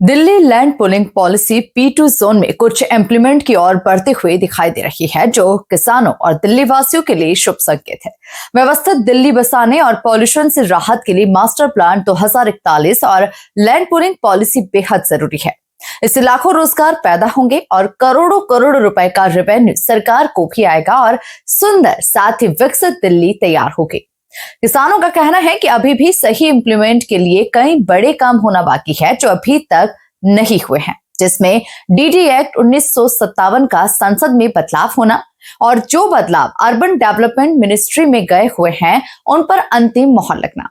Delhi land pooling policy P2 zone में कुछ implement की ओर बढ़ते हुए दिखाई दे रही है, जो किसानों और दिल्ली वासियों के लिए शुभ संकेत है। व्यवस्थित दिल्ली बसाने और पॉल्यूशन से राहत के लिए मास्टर प्लान 2041 और लैंड पूलिंग पॉलिसी बेहद जरूरी है। इससे लाखों रोजगार पैदा होंगे और करोड़ों करोड़ रुपए का रेवेन्यू सरकार को भी आएगा और सुंदर साथ ही विकसित दिल्ली तैयार होगी। किसानों का कहना है कि अभी भी सही इम्प्लीमेंट के लिए कई बड़े काम होना बाकी है, जो अभी तक नहीं हुए हैं, जिसमें डीडी एक्ट 1957 का संसद में बदलाव होना और जो बदलाव अर्बन डेवलपमेंट मिनिस्ट्री में गए हुए हैं उन पर अंतिम मोहर लगना।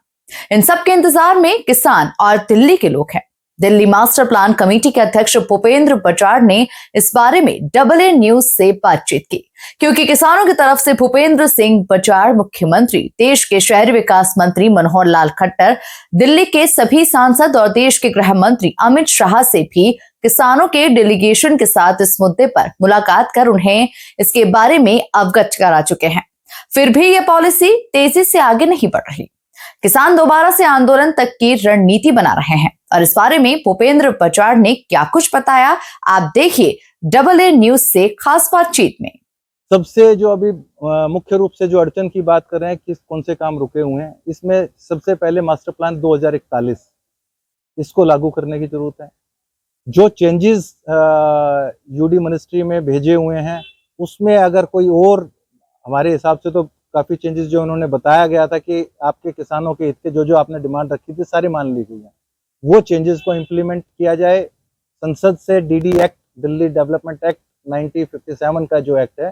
इन सब के इंतजार में किसान और दिल्ली के लोग हैं। दिल्ली मास्टर प्लान कमेटी के अध्यक्ष भूपेंद्र बजाड़ ने इस बारे में AA न्यूज से बातचीत की, क्योंकि किसानों की तरफ से भूपेंद्र सिंह बजाड़, मुख्यमंत्री, देश के शहरी विकास मंत्री मनोहर लाल खट्टर, दिल्ली के सभी सांसद और देश के गृह मंत्री अमित शाह से भी किसानों के डेलीगेशन के साथ इस मुद्दे पर मुलाकात कर उन्हें इसके बारे में अवगत करा चुके हैं। फिर भी यह पॉलिसी तेजी से आगे नहीं बढ़ रही। किसान दोबारा से आंदोलन तक की रणनीति बना रहे हैं और इस बारे में भूपेंद्र बजाड़ ने क्या कुछ बताया, आप देखिए AA न्यूज से खास बातचीत में। सबसे जो अभी मुख्य रूप से जो अड़चन की बात कर रहे हैं, किस कौन से काम रुके हुए हैं, इसमें सबसे पहले मास्टर प्लान 2041 इसको लागू करने की जरूरत है। जो चेंजेस यूडी मिनिस्ट्री में भेजे हुए हैं उसमें अगर कोई और, हमारे हिसाब से तो काफ़ी चेंजेस जो उन्होंने बताया गया था कि आपके किसानों के हित के जो आपने डिमांड रखी थी सारी मान ली गई है, वो चेंजेस को इम्प्लीमेंट किया जाए। संसद से DD act, Delhi development act 1957 का जो एक्ट है,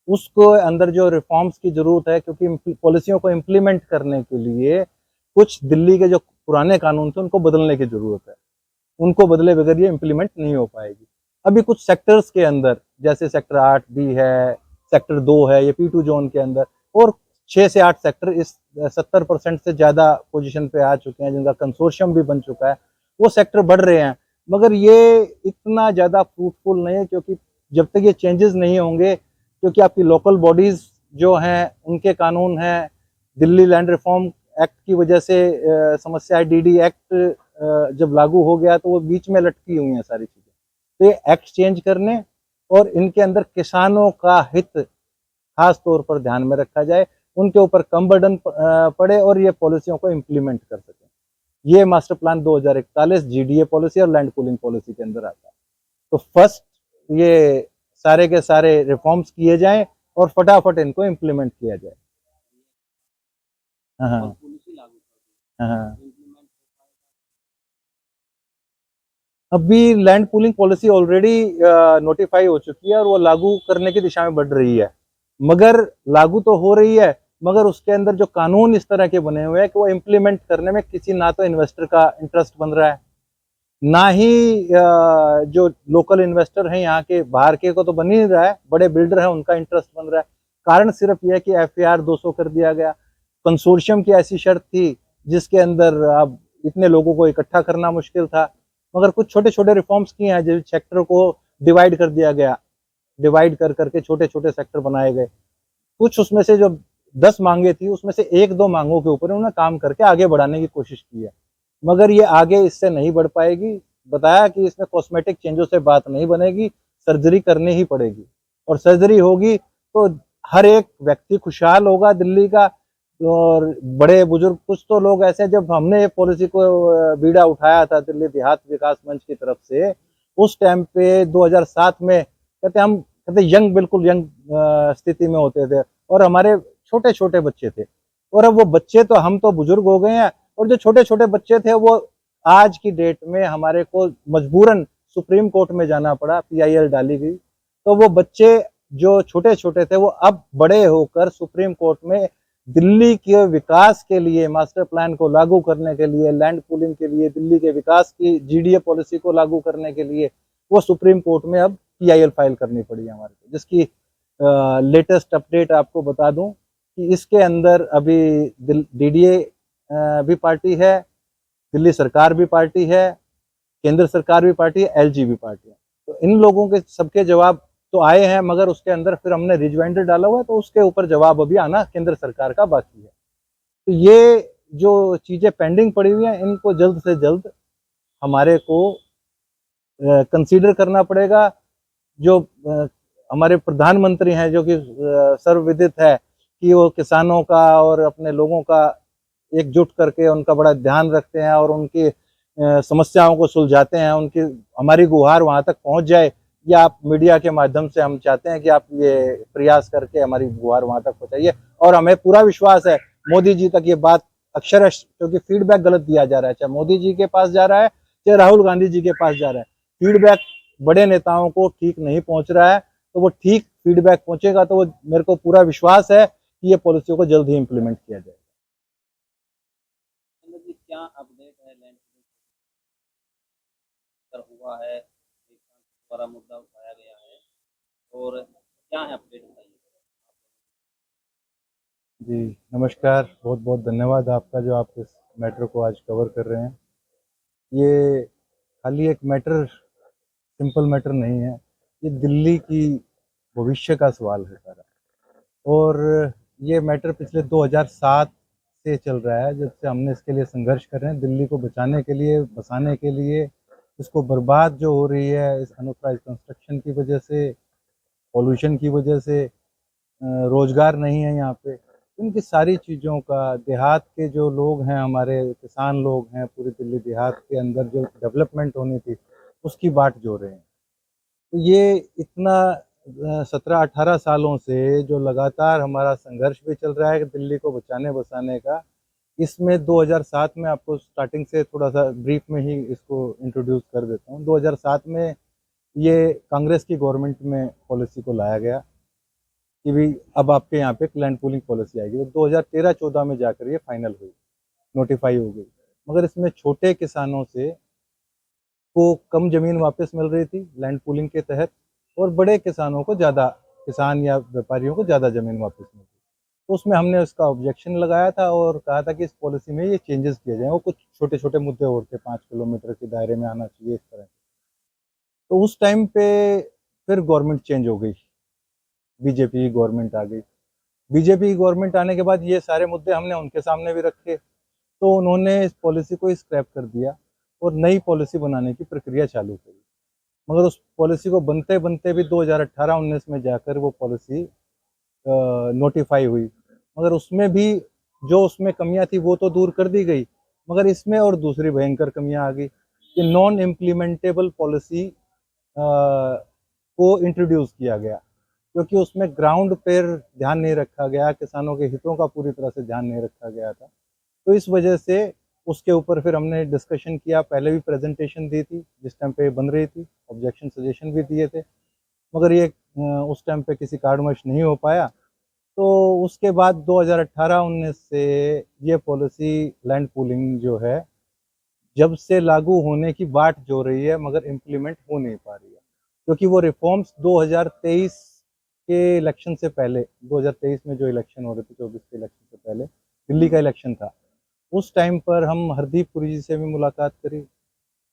उसको अंदर जो रिफॉर्म्स की जरूरत है, क्योंकि पॉलिसियों को इम्प्लीमेंट करने के लिए कुछ दिल्ली के जो पुराने कानून थे उनको बदलने की जरूरत है। उनको बदले बगैर ये इम्प्लीमेंट नहीं हो पाएगी। अभी कुछ सेक्टर्स के अंदर, जैसे सेक्टर 8B है, सेक्टर 2 है, ये P2 जोन के अंदर, और 6 से 8 सेक्टर इस 70% से ज़्यादा पोजीशन पे आ चुके हैं, जिनका कंसोर्शियम भी बन चुका है। वो सेक्टर बढ़ रहे हैं, मगर ये इतना ज़्यादा फ्रूटफुल नहीं है, क्योंकि जब तक ये चेंजेस नहीं होंगे, क्योंकि आपकी लोकल बॉडीज़ जो हैं उनके कानून हैं, दिल्ली लैंड रिफॉर्म एक्ट की वजह से समस्या है। डीडी एक्ट जब लागू हो गया तो वो बीच में लटकी हुई हैं सारी चीज़ें। तो ये एक्ट चेंज करने और इनके अंदर किसानों का हित खास तौर पर ध्यान में रखा जाए, उनके ऊपर कम बर्डन पड़े और ये पॉलिसियों को इम्प्लीमेंट कर सकें। ये मास्टर प्लान 2041 GDA पॉलिसी और लैंड पूलिंग पॉलिसी के अंदर आता है। तो फर्स्ट ये सारे के सारे रिफॉर्म्स किए जाएं और फटाफट इनको इम्प्लीमेंट किया जाए। हाँ हाँ, अभी land pooling policy already notify हो चुकी है और वो लागू करने की दिशा में बढ़ रही है। मगर लागू तो हो रही है, मगर उसके अंदर जो कानून इस तरह के बने हुए हैं कि वो इम्प्लीमेंट करने में किसी, ना तो इन्वेस्टर का इंटरेस्ट बन रहा है, ना ही जो लोकल इन्वेस्टर हैं यहाँ के, बाहर के को तो बन ही नहीं रहा है, बड़े बिल्डर हैं उनका इंटरेस्ट बन रहा है। कारण सिर्फ यह है कि FAR 200 कर दिया गया। कंसोर्शियम की ऐसी शर्त थी जिसके अंदर अब इतने लोगों को इकट्ठा करना मुश्किल था, मगर कुछ छोटे छोटे रिफॉर्म्स किए हैं। जैसे सेक्टर को डिवाइड कर दिया गया, डिवाइड कर करके छोटे छोटे सेक्टर बनाए गए। कुछ उसमें से जो 10 मांगे थी, उसमें से 1-2 मांगों के ऊपर उन्होंने काम करके आगे बढ़ाने की कोशिश की है, मगर ये आगे इससे नहीं बढ़ पाएगी। बताया कि इसमें कॉस्मेटिक चेंजों से बात नहीं बनेगी, सर्जरी करनी ही पड़ेगी, और सर्जरी होगी तो हर एक व्यक्ति खुशहाल होगा दिल्ली का। और बड़े बुजुर्ग, कुछ तो लोग ऐसे, जब हमने ये पॉलिसी को बीड़ा उठाया था दिल्ली देहात विकास मंच की तरफ से, उस टाइम पे 2007 में कहते यंग, बिल्कुल यंग स्थिति में होते थे और हमारे छोटे छोटे बच्चे थे। और अब वो बच्चे तो, हम तो बुजुर्ग हो गए हैं, और जो छोटे छोटे बच्चे थे वो आज की डेट में हमारे को मजबूरन सुप्रीम कोर्ट में जाना पड़ा, PIL डाली गई। तो वो बच्चे जो छोटे छोटे थे वो अब बड़े होकर सुप्रीम कोर्ट में दिल्ली के विकास के लिए, मास्टर प्लान को लागू करने के लिए, लैंड पूलिंग के लिए, दिल्ली के विकास की GDA पॉलिसी को लागू करने के लिए, वो सुप्रीम कोर्ट में अब PIL फाइल करनी पड़ी हमारे को। जिसकी लेटेस्ट अपडेट आपको बता दूं कि इसके अंदर अभी DDA भी पार्टी है, दिल्ली सरकार भी पार्टी है, केंद्र सरकार भी पार्टी है, LG भी पार्टी है। तो इन लोगों के सबके जवाब तो आए हैं, मगर उसके अंदर फिर हमने रिजवाइंडर डाला हुआ है, तो उसके ऊपर जवाब अभी आना केंद्र सरकार का बाकी है। तो ये जो चीज़ें पेंडिंग पड़ी हुई हैं, इनको जल्द से जल्द हमारे को कंसीडर करना पड़ेगा। जो हमारे प्रधानमंत्री हैं, जो कि सर्वविदित है कि वो किसानों का और अपने लोगों का एकजुट करके उनका बड़ा ध्यान रखते हैं और उनकी समस्याओं को सुलझाते हैं, उनकी हमारी गुहार वहां तक पहुंच जाए, या आप मीडिया के माध्यम से हम चाहते हैं कि आप ये प्रयास करके हमारी गुहार वहां तक पहुंचाइए। और हमें पूरा विश्वास है मोदी जी तक ये बात अक्षरश, क्योंकि फीडबैक गलत दिया जा रहा है, चाहे मोदी जी के पास जा रहा है चाहे राहुल गांधी जी के पास जा रहा है, फीडबैक बड़े नेताओं को ठीक नहीं पहुंच रहा है। तो वो ठीक फीडबैक पहुंचेगा तो वो, मेरे को पूरा विश्वास है कि ये पॉलिसियों को जल्द ही इम्प्लीमेंट किया जाएगा। जी क्या अपडेट है लैंड पर हुआ है, एक बड़ा मुद्दा उठाया गया है और क्या है अपडेट बताइए। जी नमस्कार, बहुत बहुत धन्यवाद आपका जो आप इस मैटर को आज कवर कर रहे हैं। ये खाली एक मैटर, सिंपल मैटर नहीं है, ये दिल्ली की भविष्य का सवाल है सारा। और ये मैटर पिछले 2007 से चल रहा है, जब से हमने इसके लिए संघर्ष कर रहे हैं, दिल्ली को बचाने के लिए, बसाने के लिए। इसको बर्बाद जो हो रही है इस अनऑथराइज कंस्ट्रक्शन की वजह से, पॉल्यूशन की वजह से, रोजगार नहीं है यहाँ पे, इनकी सारी चीज़ों का देहात के जो लोग हैं, हमारे किसान लोग हैं, पूरी दिल्ली देहात के अंदर जो डेवलपमेंट होनी थी उसकी बाट जो रहे हैं। तो ये इतना 17-18 सालों से जो लगातार हमारा संघर्ष भी चल रहा है कि दिल्ली को बचाने बसाने का, इसमें 2007 में, आपको स्टार्टिंग से थोड़ा सा ब्रीफ में ही इसको इंट्रोड्यूस कर देता हूँ। 2007 में ये कांग्रेस की गवर्नमेंट में पॉलिसी को लाया गया कि भी अब आपके यहाँ पे लैंड पूलिंग पॉलिसी आएगी। तो 2013-14 में जाकर ये फाइनल हुई, नोटिफाई हो गई। मगर इसमें छोटे किसानों से को कम ज़मीन वापस मिल रही थी लैंड पूलिंग के तहत, और बड़े किसानों को ज़्यादा, किसान या व्यापारियों को ज़्यादा ज़मीन वापस मिल रही। तो उसमें हमने उसका ऑब्जेक्शन लगाया था और कहा था कि इस पॉलिसी में ये चेंजेस किए जाएँ। वो कुछ छोटे छोटे मुद्दे और थे, 5 किलोमीटर के दायरे में आना चाहिए, इस तरह। तो उस टाइम पे फिर गवर्नमेंट चेंज हो गई, बीजेपी की गवर्नमेंट आ गई। बीजेपी की गवर्नमेंट आने के बाद ये सारे मुद्दे हमने उनके सामने भी रखे, तो उन्होंने इस पॉलिसी को स्क्रैप कर दिया और नई पॉलिसी बनाने की प्रक्रिया चालू करी। मगर उस पॉलिसी को बनते बनते भी 2018-19 में जाकर वो पॉलिसी नोटिफाई हुई। मगर उसमें भी जो उसमें कमियां थी वो तो दूर कर दी गई, मगर इसमें और दूसरी भयंकर कमियां आ गई कि नॉन इम्प्लीमेंटेबल पॉलिसी को इंट्रोड्यूस किया गया, क्योंकि उसमें ग्राउंड पर ध्यान नहीं रखा गया, किसानों के हितों का पूरी तरह से ध्यान नहीं रखा गया था। तो इस वजह से उसके ऊपर फिर हमने डिस्कशन किया, पहले भी प्रेजेंटेशन दी थी जिस टाइम पे बन रही थी, ऑब्जेक्शन सजेशन भी दिए थे, मगर ये उस टाइम पे किसी कारणवश नहीं हो पाया। तो उसके बाद 2018-19 से ये पॉलिसी लैंड पूलिंग जो है, जब से लागू होने की बाट जो रही है, मगर इम्प्लीमेंट हो नहीं पा रही है, क्योंकि वो रिफॉर्म्स 2023 के इलेक्शन से पहले, 2023 में जो इलेक्शन हो रहे थे, 24 के इलेक्शन से पहले दिल्ली का इलेक्शन था, उस टाइम पर हम हरदीप पुरी जी से भी मुलाकात करी।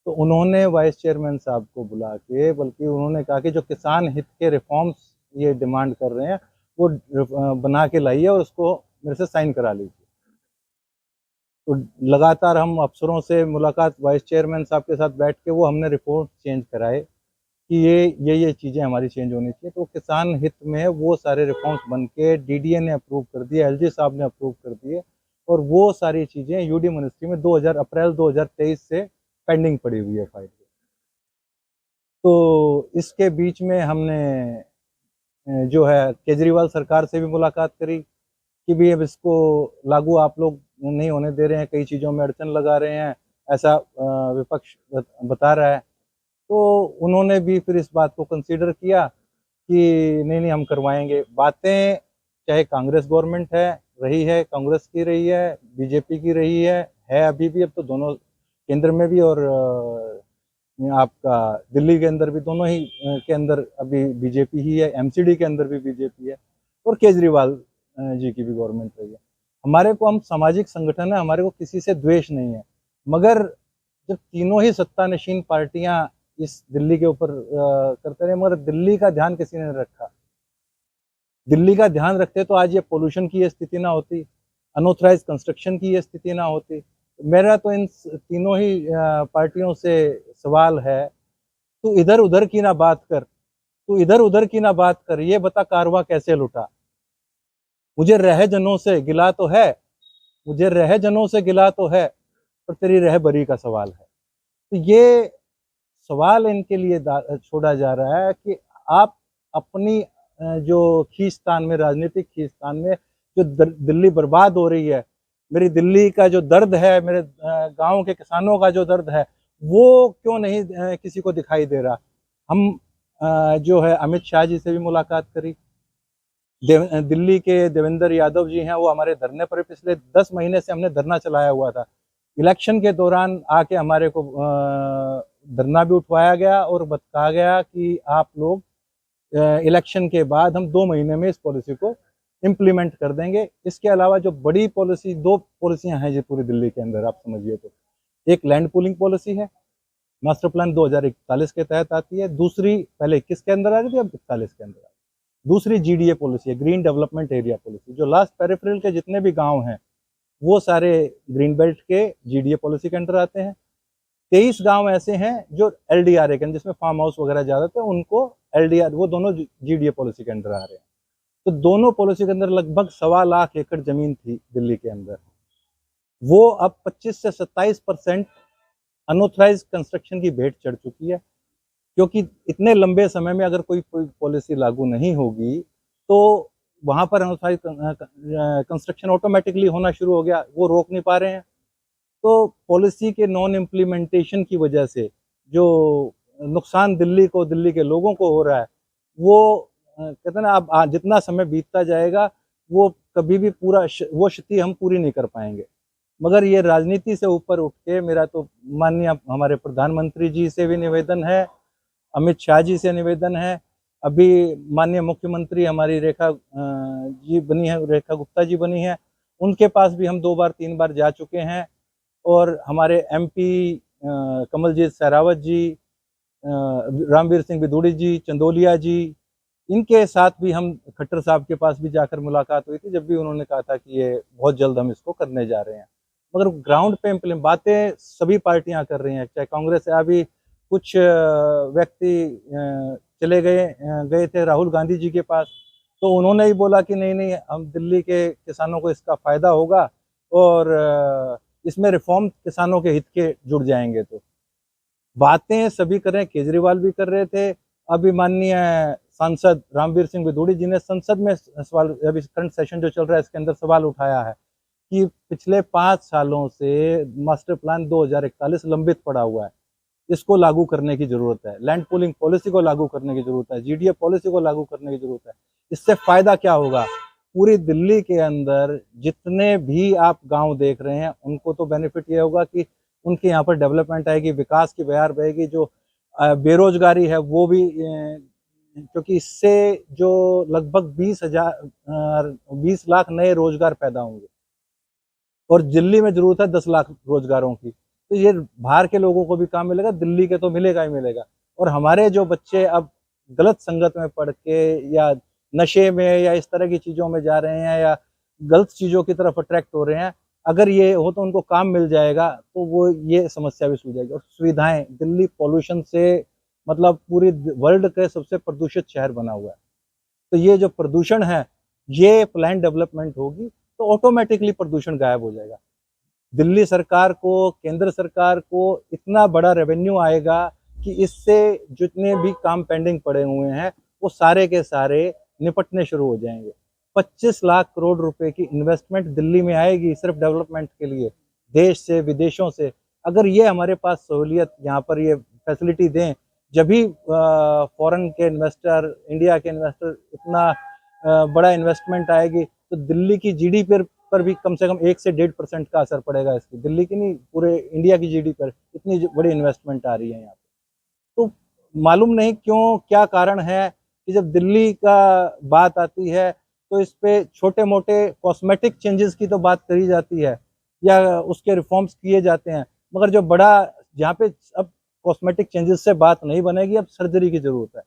तो उन्होंने वाइस चेयरमैन साहब को बुला के, बल्कि उन्होंने कहा कि जो किसान हित के रिफॉर्म्स ये डिमांड कर रहे हैं वो बना के लाइए और उसको मेरे से साइन करा लीजिए। तो लगातार हम अफसरों से मुलाकात, वाइस चेयरमैन साहब के साथ बैठ के वो हमने रिपोर्ट चेंज कराए कि ये चीज़ें हमारी चेंज होनी चाहिए। तो किसान हित में वो सारे रिफॉर्म्स बन के डीडीए ने अप्रूव कर दिए, एलजी साहब ने अप्रूव कर दिए, और वो सारी चीज़ें यूडी मिनिस्ट्री में अप्रैल 2023 से पेंडिंग पड़ी हुई है फाइल। तो इसके बीच में हमने जो है केजरीवाल सरकार से भी मुलाकात करी कि भी अब इसको लागू आप लोग नहीं होने दे रहे हैं, कई चीज़ों में अड़चन लगा रहे हैं, ऐसा विपक्ष बता रहा है। तो उन्होंने भी फिर इस बात को कंसीडर किया कि नहीं नहीं हम करवाएंगे। बातें चाहे कांग्रेस गवर्नमेंट है रही है, कांग्रेस की रही है, बीजेपी की रही है अभी भी, अब तो दोनों केंद्र में भी और आपका दिल्ली के अंदर भी, दोनों ही के अंदर अभी बीजेपी ही है, एमसीडी के अंदर भी बीजेपी है, और केजरीवाल जी की भी गवर्नमेंट रही है। हमारे को, हम सामाजिक संगठन है, हमारे को किसी से द्वेष नहीं है, मगर जब तीनों ही सत्तानशीन पार्टियां इस दिल्ली के ऊपर करते रहे, मगर दिल्ली का ध्यान किसी ने नहीं रखा। दिल्ली का ध्यान रखते तो आज ये पोल्यूशन की ये स्थिति ना होती, अनऑथराइज कंस्ट्रक्शन की ये स्थिति ना होती। मेरा तो इन तीनों ही पार्टियों से सवाल है तू इधर उधर की ना बात कर, तू इधर उधर की ना बात कर, ये बता कारवां कैसे लुटा। मुझे रह जनों से गिला तो है, मुझे रह जनों से गिला तो है, पर तेरी रहबरी का सवाल है। तो ये सवाल इनके लिए छोड़ा जा रहा है कि आप अपनी जो खींचतान में, राजनीतिक खींचतान में जो दिल्ली बर्बाद हो रही है, मेरी दिल्ली का जो दर्द है, मेरे गांव के किसानों का जो दर्द है, वो क्यों नहीं किसी को दिखाई दे रहा। हम जो है अमित शाह जी से भी मुलाकात करी, दिल्ली के देवेंद्र यादव जी हैं, वो हमारे धरने पर पिछले 10 महीने से हमने धरना चलाया हुआ था। इलेक्शन के दौरान आके हमारे को धरना भी उठवाया गया और बताया गया कि आप लोग इलेक्शन के बाद हम 2 महीने में इस पॉलिसी को इम्प्लीमेंट कर देंगे। इसके अलावा जो बड़ी पॉलिसी, 2 पॉलिसियां हैं जी पूरी दिल्ली के अंदर, आप समझिए तो एक लैंड पूलिंग पॉलिसी है, मास्टर प्लान 2041 के तहत आती है। दूसरी पहले 21 के अंदर आ रही थी, अब 41 के अंदर आ रही है। दूसरी GDA पॉलिसी है, ग्रीन डेवलपमेंट एरिया पॉलिसी। जो लास्ट पेरिफेरल के जितने भी गांव हैं वो सारे ग्रीन बेल्ट के GDA पॉलिसी के अंदर आते हैं। 23 गांव ऐसे हैं जो LDRA के, जिसमें फार्म हाउस वगैरह ज्यादा थे, उनको LDR, वो दोनों GDA पॉलिसी के अंदर आ रहे हैं। तो दोनों पॉलिसी के अंदर लगभग 1.25 लाख एकड़ जमीन थी दिल्ली के अंदर, वो अब 25 से 27% अनऑथराइज कंस्ट्रक्शन की भेंट चढ़ चुकी है। क्योंकि इतने लंबे समय में अगर कोई पॉलिसी लागू नहीं होगी तो वहां पर अनऑथराइज कंस्ट्रक्शन ऑटोमेटिकली होना शुरू हो गया, वो रोक नहीं पा रहे हैं। तो पॉलिसी के नॉन इम्प्लीमेंटेशन की वजह से जो नुकसान दिल्ली को, दिल्ली के लोगों को हो रहा है, वो कहते हैं ना, अब जितना समय बीतता जाएगा वो कभी भी पूरा वो क्षति हम पूरी नहीं कर पाएंगे। मगर ये राजनीति से ऊपर उठ के मेरा तो माननीय हमारे प्रधानमंत्री जी से भी निवेदन है, अमित शाह जी से निवेदन है, अभी माननीय मुख्यमंत्री हमारी रेखा जी बनी है, रेखा गुप्ता जी बनी है, उनके पास भी हम 2 बार 3 बार जा चुके हैं। और हमारे MP कमलजीत सहरावत जी, रामवीर सिंह बिदूड़ी जी, चंदोलिया जी, इनके साथ भी हम, खट्टर साहब के पास भी जाकर मुलाकात हुई थी, जब भी उन्होंने कहा था कि ये बहुत जल्द हम इसको करने जा रहे हैं। मगर ग्राउंड पे बातें सभी पार्टियां कर रही हैं, चाहे कांग्रेस है। अभी कुछ व्यक्ति चले गए थे राहुल गांधी जी के पास, तो उन्होंने ही बोला कि नहीं नहीं, हम दिल्ली के किसानों को इसका फायदा होगा और इसमें रिफॉर्म किसानों के हित के जुड़ जाएंगे। तो बातें सभी कर रहे हैं, केजरीवाल भी कर रहे थे। अभी माननीय सांसद रामवीर सिंह बिदूड़ी जी ने संसद में सवाल, अभी करंट सेशन जो चल रहा है इसके अंदर सवाल उठाया है कि पिछले 5 सालों से मास्टर प्लान 2041 लंबित पड़ा हुआ है, इसको लागू करने की जरूरत है, लैंड पूलिंग पॉलिसी को लागू करने की जरूरत है, GDA पॉलिसी को लागू करने की जरूरत है। इससे फायदा क्या होगा? पूरी दिल्ली के अंदर जितने भी आप गांव देख रहे हैं उनको तो बेनिफिट ये होगा कि उनके यहाँ पर डेवलपमेंट आएगी, विकास की बयार बहेगी। जो बेरोजगारी है वो भी, क्योंकि इससे जो लगभग 20 लाख नए रोजगार पैदा होंगे और दिल्ली में जरूरत है 10 लाख रोजगारों की। तो ये बाहर के लोगों को भी काम मिलेगा, दिल्ली के तो मिलेगा ही मिलेगा। और हमारे जो बच्चे अब गलत संगत में पढ़ के या नशे में या इस तरह की चीज़ों में जा रहे हैं या गलत चीज़ों की तरफ अट्रैक्ट हो रहे हैं, अगर ये हो तो उनको काम मिल जाएगा तो वो ये समस्या भी सुलझेगी। और सुविधाएं, दिल्ली पॉल्यूशन से मतलब पूरी वर्ल्ड के सबसे प्रदूषित शहर बना हुआ है। तो ये जो प्रदूषण है, ये प्लान डेवलपमेंट होगी तो ऑटोमेटिकली प्रदूषण गायब हो जाएगा। दिल्ली सरकार को, केंद्र सरकार को इतना बड़ा रेवेन्यू आएगा कि इससे जितने भी काम पेंडिंग पड़े हुए हैं वो सारे के सारे निपटने शुरू हो जाएंगे। 25 लाख करोड़ रुपए की इन्वेस्टमेंट दिल्ली में आएगी सिर्फ डेवलपमेंट के लिए, देश से, विदेशों से। अगर ये हमारे पास सहूलियत, यहाँ पर ये फैसिलिटी दें, जब भी फॉरेन के इन्वेस्टर, इंडिया के इन्वेस्टर, इतना बड़ा इन्वेस्टमेंट आएगी तो दिल्ली की GDP पर भी कम से कम 1 से 1.5% का असर पड़ेगा इसकी, दिल्ली की नहीं पूरे इंडिया की GDP पर। इतनी बड़ी इन्वेस्टमेंट आ रही है यहाँ पे। तो मालूम नहीं क्यों, क्या कारण है कि जब दिल्ली का बात आती है तो इस पे छोटे मोटे कॉस्मेटिक चेंजेस की तो बात करी जाती है या उसके रिफॉर्म्स किए जाते हैं, मगर जो बड़ा, जहाँ पे अब कॉस्मेटिक चेंजेस से बात नहीं बनेगी, अब सर्जरी की जरूरत है।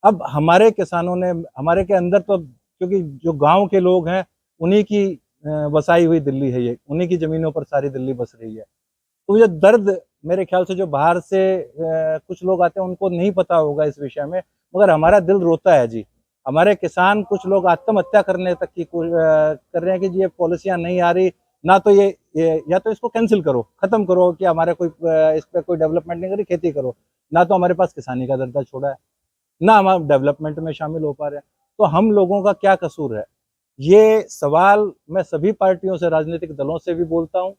अब हमारे किसानों ने, हमारे के अंदर तो, क्योंकि जो गांव के लोग हैं उन्हीं की बसाई हुई दिल्ली है ये, उन्हीं की जमीनों पर सारी दिल्ली बस रही है। तो ये दर्द मेरे ख्याल से जो बाहर से कुछ लोग आते हैं उनको नहीं पता होगा इस विषय में, मगर हमारा दिल रोता है जी। हमारे किसान, कुछ लोग आत्महत्या करने तक की कर रहे हैं कि ये पॉलिसियां नहीं आ रही, ना तो ये या तो इसको कैंसिल करो, खत्म करो कि हमारे कोई इस पे कोई डेवलपमेंट नहीं करी, खेती करो। ना तो हमारे पास किसानी का दर्जा छोड़ा है, ना हम डेवलपमेंट में शामिल हो पा रहे हैं। तो हम लोगों का क्या कसूर है? ये सवाल मैं सभी पार्टियों से, राजनीतिक दलों से भी बोलता हूँ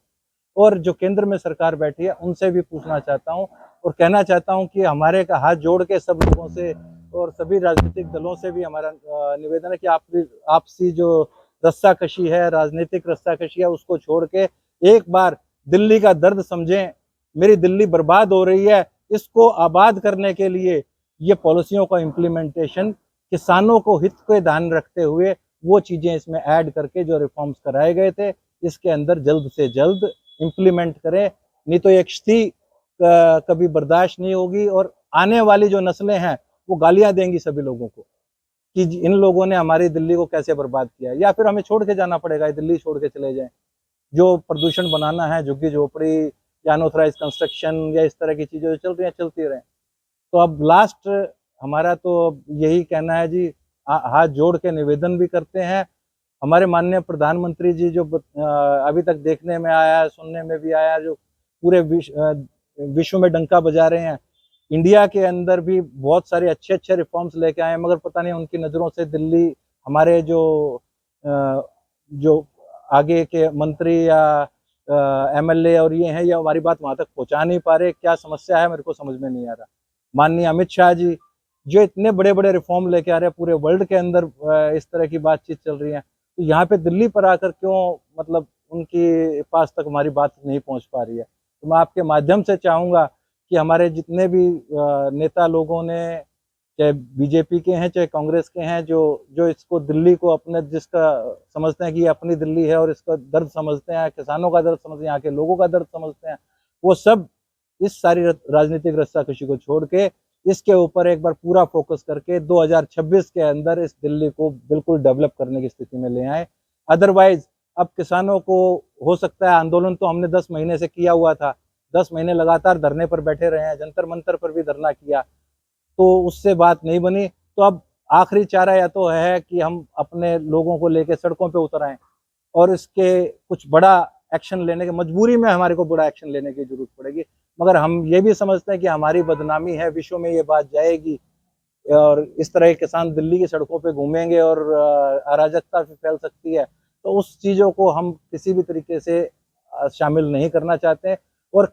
और जो केंद्र में सरकार बैठी है उनसे भी पूछना चाहता हूँ और कहना चाहता हूँ कि हमारे का हाथ जोड़ के सब लोगों से और सभी राजनीतिक दलों से भी हमारा निवेदन है कि आपसी जो रस्साकशी है, राजनीतिक रस्साकशी है, उसको छोड़ के एक बार दिल्ली का दर्द समझें। मेरी दिल्ली बर्बाद हो रही है, इसको आबाद करने के लिए ये पॉलिसियों का इम्प्लीमेंटेशन किसानों को हित को ध्यान रखते हुए वो चीजें इसमें ऐड करके जो रिफॉर्म्स कराए गए थे इसके अंदर जल्द से जल्द इम्प्लीमेंट करें, नहीं तो एक स्थिति कभी बर्दाश्त नहीं होगी और आने वाली जो नस्लें हैं वो गालियां देंगी सभी लोगों को कि इन लोगों ने हमारी दिल्ली को कैसे बर्बाद किया, या फिर हमें छोड़ के जाना पड़ेगा, दिल्ली छोड़ के चले जाएं। जो प्रदूषण बनाना है, झुग्गी झोपड़ी या अनऑथराइज कंस्ट्रक्शन या इस तरह की चीजें जो चल रही हैं चलती रहें। तो अब लास्ट हमारा तो यही कहना है जी, हाथ जोड़ के निवेदन भी करते हैं। हमारे माननीय प्रधानमंत्री जी जो अभी तक देखने में आया है, सुनने में भी आया, जो पूरे विश्व में डंका बजा रहे हैं, इंडिया के अंदर भी बहुत सारे अच्छे अच्छे रिफॉर्म्स लेके आए हैं, मगर पता नहीं उनकी नज़रों से दिल्ली, हमारे जो आगे के मंत्री या एमएलए और ये हैं, ये हमारी बात वहां तक पहुंचा नहीं पा रहे। क्या समस्या है मेरे को समझ में नहीं आ रहा। माननीय अमित शाह जी जो इतने बड़े बड़े रिफॉर्म लेके आ रहे हैं, पूरे वर्ल्ड के अंदर इस तरह की बातचीत चल रही है, तो यहाँ पे दिल्ली पर आकर क्यों मतलब उनके पास तक हमारी बात नहीं पहुंच पा रही है। तो मैं आपके माध्यम से चाहूँगा कि हमारे जितने भी नेता लोगों ने, चाहे बीजेपी के हैं चाहे कांग्रेस के हैं, जो इसको दिल्ली को अपने जिसका समझते हैं कि ये अपनी दिल्ली है और इसका दर्द समझते हैं, किसानों का दर्द समझते हैं, यहाँ के लोगों का दर्द समझते हैं, वो सब इस सारी राजनीतिक रस्साकशी को छोड़ के इसके ऊपर एक बार पूरा फोकस करके 2026 के अंदर इस दिल्ली को बिल्कुल डेवलप करने की स्थिति में ले आए। अदरवाइज अब किसानों को हो सकता है, आंदोलन तो हमने 10 महीने से किया हुआ था, 10 महीने लगातार धरने पर बैठे रहे हैं, जंतर मंतर पर भी धरना किया, तो उससे बात नहीं बनी। तो अब आखिरी चारा या तो है कि हम अपने लोगों को लेकर सड़कों पे उतर आए और इसके कुछ बड़ा एक्शन लेने की मजबूरी में हमारे को बड़ा एक्शन लेने की जरूरत पड़ेगी। मगर हम ये भी समझते हैं कि हमारी बदनामी है, विश्व में ये बात जाएगी और इस तरह के किसान दिल्ली की सड़कों पे घूमेंगे और अराजकता भी फैल सकती है, तो उस चीज़ों को हम किसी भी तरीके से शामिल नहीं करना चाहते। और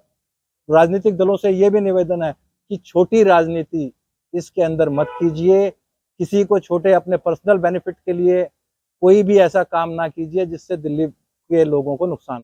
राजनीतिक दलों से ये भी निवेदन है कि छोटी राजनीति इसके अंदर मत कीजिए, किसी को छोटे अपने पर्सनल बेनिफिट के लिए कोई भी ऐसा काम ना कीजिए जिससे दिल्ली के लोगों को नुकसान।